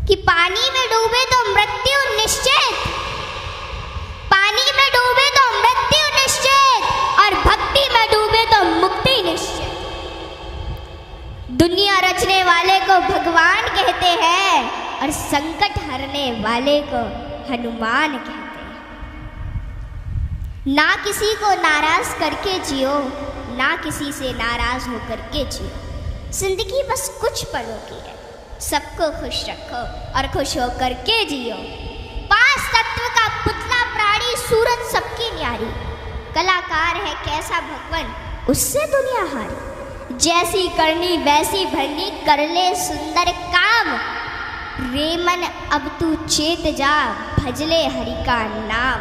कि पानी में डूबे तो मृत्यु निश्चित, पानी में डूबे तो मृत्यु निश्चित, और भक्ति में डूबे तो मुक्ति निश्चित। दुनिया रचने वाले को भगवान कहते हैं और संकट हरने वाले को हनुमान कहते हैं। ना किसी को नाराज करके जियो, ना किसी से नाराज होकर के जियो। जिंदगी बस कुछ पलों की है, सबको खुश रखो और खुश होकर के जियो। पांच तत्व का पुतला प्राणी सूरत सबकी न्यारी, कलाकार है कैसा भगवान उससे दुनिया हारी। जैसी करनी वैसी भरनी कर ले सुंदर काम, रेमन अब तू चेत जा भजले हरि का नाम।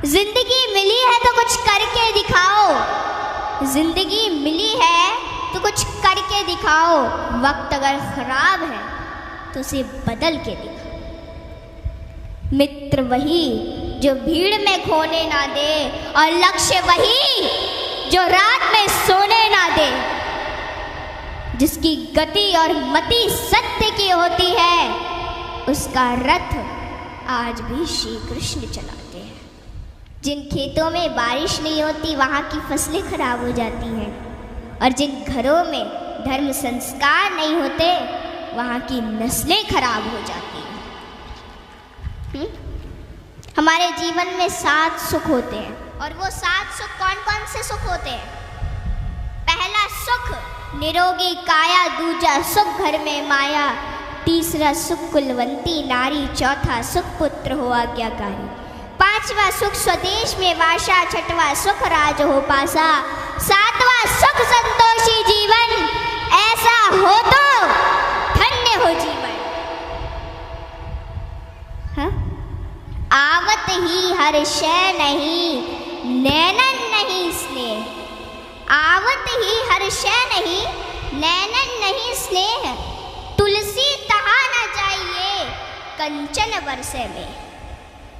जिंदगी मिली है तो कुछ करके दिखाओ, जिंदगी मिली है तो कुछ करके दिखाओ। वक्त अगर खराब है तो उसे बदल के दिखाओ। मित्र वही जो भीड़ में खोने ना दे, और लक्ष्य वही जो रात में सोने ना दे। जिसकी गति और मति सत्य की होती है, उसका रथ आज भी श्री कृष्ण चलाते हैं। जिन खेतों में बारिश नहीं होती वहाँ की फसलें खराब हो जाती हैं, और जिन घरों में धर्म संस्कार नहीं होते वहाँ की नस्लें खराब हो जाती हैं। हमारे जीवन में 7 सुख होते हैं, और वो 7 सुख कौन कौन से सुख होते हैं? पहला सुख निरोगी काया, दूजा सुख घर में माया, तीसरा सुख कुलवंती नारी, चौथा सुख पुत्र हो आज्ञाकारी, पांचवा सुख स्वदेश में वासा, छठवा सुख राज हो पासा, सातवां सुख संतोषी जीवन, ऐसा हो तो धन्य हो जीवन। हाँ? आवत ही हर शय नहीं, नैनन नहीं स्नेह। आवत ही हर शय नहीं, नैनन नहीं स्नेह। तुलसी तहा न जाइए कंचन बरसे में।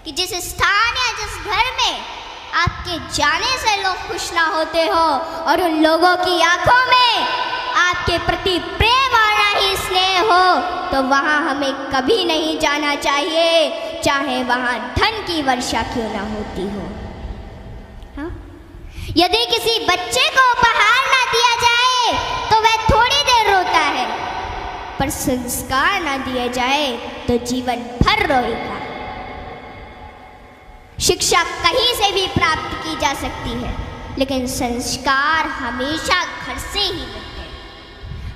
कि जिस स्थान या जिस घर में आपके जाने से लोग खुश ना होते हो, और उन लोगों की आंखों में आपके प्रति प्रेम और ना ही स्नेह हो, तो वहाँ हमें कभी नहीं जाना चाहिए, चाहे वहाँ धन की वर्षा क्यों ना होती हो। हाँ? यदि किसी बच्चे को उपहार ना दिया जाए तो वह थोड़ी देर रोता है, पर संस्कार ना दिए जाए तो जीवन भर रोएगा। शिक्षा कहीं से भी प्राप्त की जा सकती है, लेकिन संस्कार हमेशा घर से ही मिलते हैं।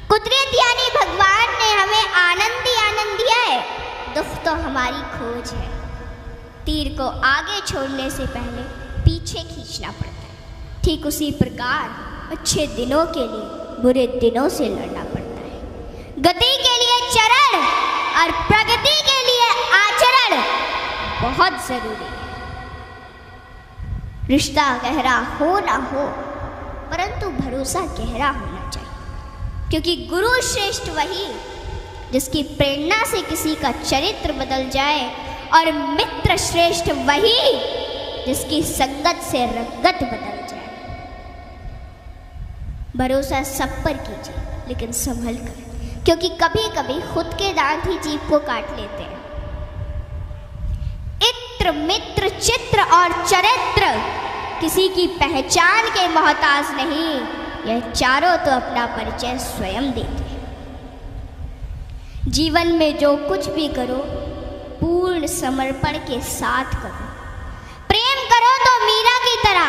कुदरत यानी भगवान ने हमें आनंद ही आनंद दिया है, दुख तो हमारी खोज है। तीर को आगे छोड़ने से पहले पीछे खींचना पड़ता है। ठीक उसी प्रकार अच्छे दिनों के लिए बुरे दिनों से लड़ना पड़ता है। गति के लिए चरण और प्रगति के लिए आचरण बहुत जरूरी है। रिश्ता गहरा हो ना हो, परंतु भरोसा गहरा होना चाहिए, क्योंकि गुरु श्रेष्ठ वही जिसकी प्रेरणा से किसी का चरित्र बदल जाए, और मित्र श्रेष्ठ वही जिसकी संगत से रंगत बदल जाए। भरोसा सब पर कीजिए, लेकिन संभल कर, क्योंकि कभी कभी खुद के दांत ही जीभ को काट लेते हैं। इत्र मित्र चित्र और चरित्र किसी की पहचान के मोहताज नहीं, यह चारों तो अपना परिचय स्वयं देते हैं। जीवन में जो कुछ भी करो पूर्ण समर्पण के साथ करो। प्रेम करो तो मीरा की तरह,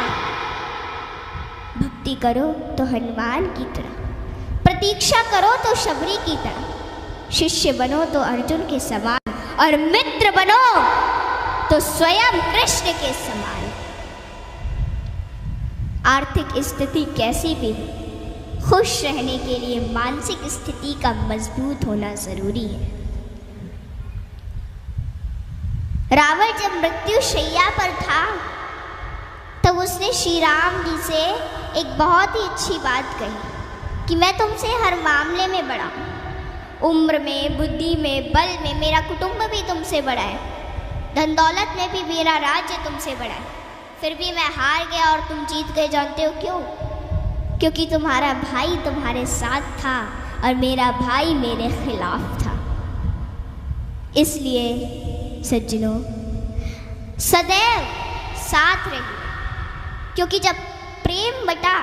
भक्ति करो तो हनुमान की तरह, प्रतीक्षा करो तो शबरी की तरह, शिष्य बनो तो अर्जुन के समान, और मित्र बनो तो स्वयं कृष्ण के समान। आर्थिक स्थिति कैसी भी हो, खुश रहने के लिए मानसिक स्थिति का मजबूत होना जरूरी है। रावण जब मृत्यु शैया पर था तब उसने श्री राम जी से एक बहुत ही अच्छी बात कही कि मैं तुमसे हर मामले में बड़ा हूँ, उम्र में, बुद्धि में, बल में मेरा कुटुंब भी तुमसे बड़ा है, धन दौलत में भी मेरा राज्य तुमसे बड़ा है, फिर भी मैं हार गया और तुम जीत गए। जानते हो क्यों? क्योंकि तुम्हारा भाई तुम्हारे साथ था और मेरा भाई मेरे खिलाफ था। इसलिए सज्जनों, सदैव साथ रहिए, क्योंकि जब प्रेम बटा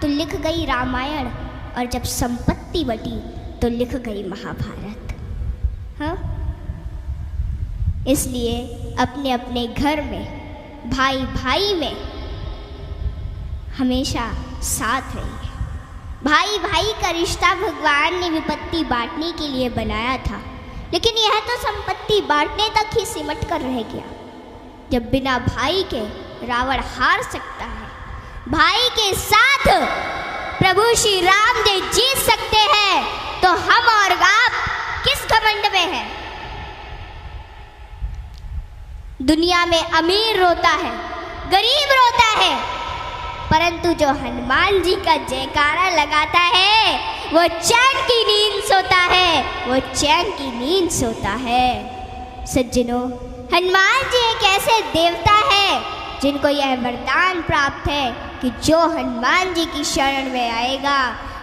तो लिख गई रामायण, और जब संपत्ति बटी तो लिख गई महाभारत। हाँ, इसलिए अपने अपने घर में, भाई भाई में हमेशा साथ रहिए। भाई भाई का रिश्ता भगवान ने विपत्ति बांटने के लिए बनाया था, लेकिन यह तो संपत्ति बांटने तक ही सिमट कर रह गया। जब बिना भाई के रावण हार सकता है, भाई के साथ प्रभु श्री राम जी जीत सकते हैं, तो हम और आप किस घमंड में हैं? दुनिया में अमीर रोता है, गरीब रोता है, परंतु जो हनुमान जी का जयकारा लगाता है वो चैन की नींद सोता है, वो चैन की नींद सोता है। सज्जनों, हनुमान जी एक ऐसे देवता है जिनको यह वरदान प्राप्त है कि जो हनुमान जी की शरण में आएगा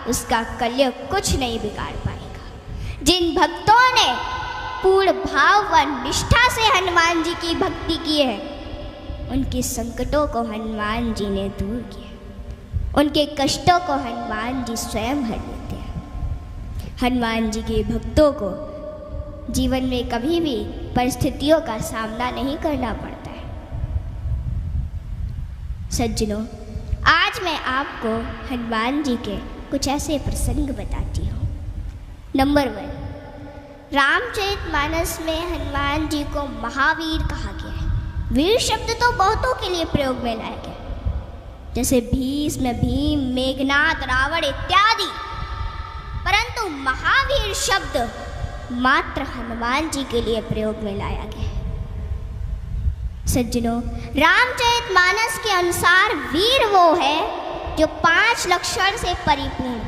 उसका कलयुग कुछ नहीं बिगाड़ पाएगा। जिन भक्तों ने पूर्ण भाव व निष्ठा से हनुमान जी की भक्ति की है, उनके संकटों को हनुमान जी ने दूर किया, उनके कष्टों को हनुमान जी स्वयं हर लेते हैं। हनुमान जी के भक्तों को जीवन में कभी भी परिस्थितियों का सामना नहीं करना पड़ता है। सज्जनों, आज मैं आपको हनुमान जी के कुछ ऐसे प्रसंग बताती हूँ। नंबर 1, रामचरितमानस में हनुमान जी को महावीर कहा गया है। वीर शब्द तो बहुतों के लिए प्रयोग में लाया गया, जैसे भीष्म, भीम, मेघनाद, रावण इत्यादि, परंतु महावीर शब्द मात्र हनुमान जी के लिए प्रयोग में लाया गया है। सज्जनों, रामचरितमानस के अनुसार वीर वो है जो 5 लक्षण से परिपूर्ण: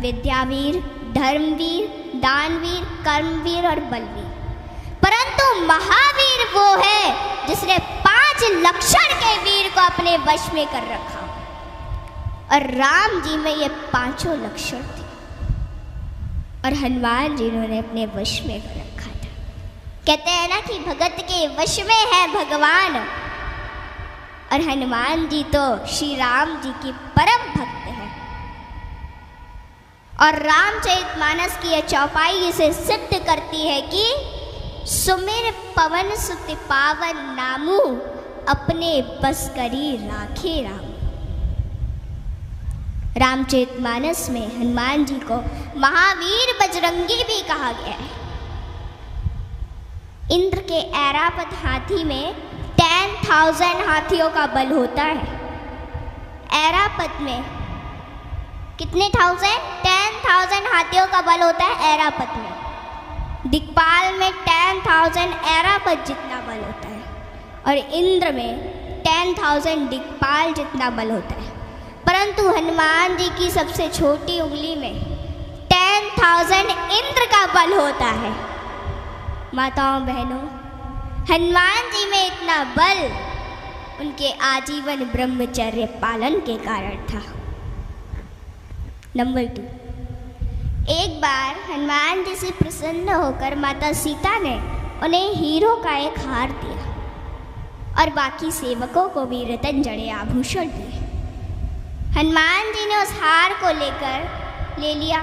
विद्यावीर, धर्मवीर, दानवीर, कर्मवीर और बलवीर। परंतु महावीर वो है जिसने 5 लक्षण के वीर को अपने वश में कर रखा, और राम जी में ये 5 लक्षण थे, और हनुमान जी ने अपने वश में कर रखा था। कहते हैं ना कि भगत के वश में है भगवान, और हनुमान जी तो श्री राम जी की परम भक्त है। और रामचरितमानस की यह चौपाई इसे सिद्ध करती है कि सुमिर पवन सुत पावन नामू, अपने बस करी राखे राम। रामचरितमानस में हनुमान जी को महावीर बजरंगी भी कहा गया है। इंद्र के ऐरावत हाथी में 10,000 हाथियों का बल होता है। ऐरावत में कितने 10,000 हाथियों का बल होता है ऐरावत में। दिक्पाल में 10,000 ऐरावत जितना बल होता है, और इंद्र में 10,000 दिक्पाल जितना बल होता है। परंतु हनुमान जी की सबसे छोटी उंगली में 10,000 इंद्र का बल होता है। माताओं बहनों, हनुमान जी में इतना बल उनके आजीवन ब्रह्मचर्य पालन के कारण था। नंबर 2, एक बार हनुमान जी से प्रसन्न होकर माता सीता ने उन्हें हीरो का एक हार दिया, और बाकी सेवकों को भी रतन जड़े आभूषण दिए। हनुमान जी ने उस हार को ले लिया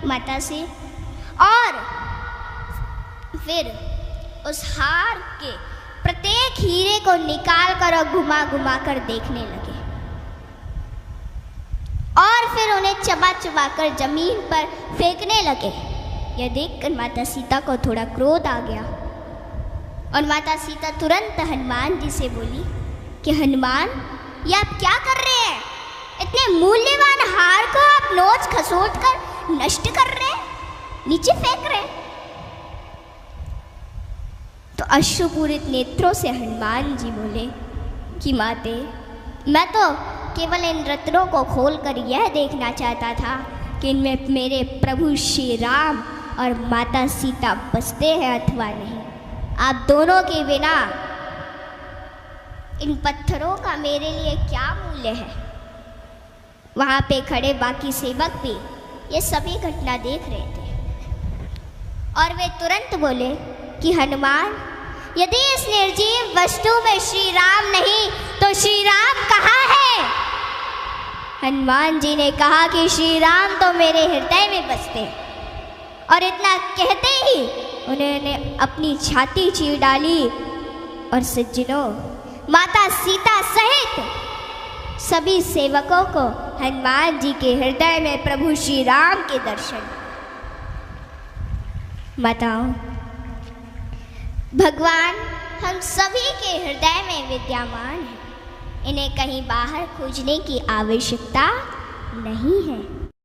माता से, और फिर उस हार के प्रत्येक हीरे को निकाल कर और घुमा घुमा कर देखने लगे, और फिर उन्हें चबा चबा कर जमीन पर फेंकने लगे। यह देखकर माता सीता को थोड़ा क्रोध आ गया, और माता सीता तुरंत हनुमान जी से बोली कि हनुमान, ये आप क्या कर रहे हैं? इतने मूल्यवान हार को आप नोच खसोट कर नष्ट कर रहे हैं, नीचे फेंक रहे हैं। तो अश्रुपूरित नेत्रों से हनुमान जी बोले कि माते, मैं तो केवल इन रत्नों को खोलकर यह देखना चाहता था कि इनमें मेरे प्रभु श्री राम और माता सीता बसते हैं अथवा नहीं। आप दोनों के बिना इन पत्थरों का मेरे लिए क्या मूल्य है? वहाँ पे खड़े बाकी सेवक भी ये सभी घटना देख रहे थे, और वे तुरंत बोले कि हनुमान, यदि इस निर्जीव वस्तु में श्री राम नहीं तो श्री राम कहाँ है? हनुमान जी ने कहा कि श्री राम तो मेरे हृदय में बसते हैं। और इतना कहते ही उन्होंने अपनी छाती चीर डाली और सज्जनों, माता सीता सहित सभी सेवकों को हनुमान जी के हृदय में प्रभु श्री राम के दर्शन। माताओं, भगवान हम सभी के हृदय में विद्यमान है, इन्हें कहीं बाहर खोजने की आवश्यकता नहीं है।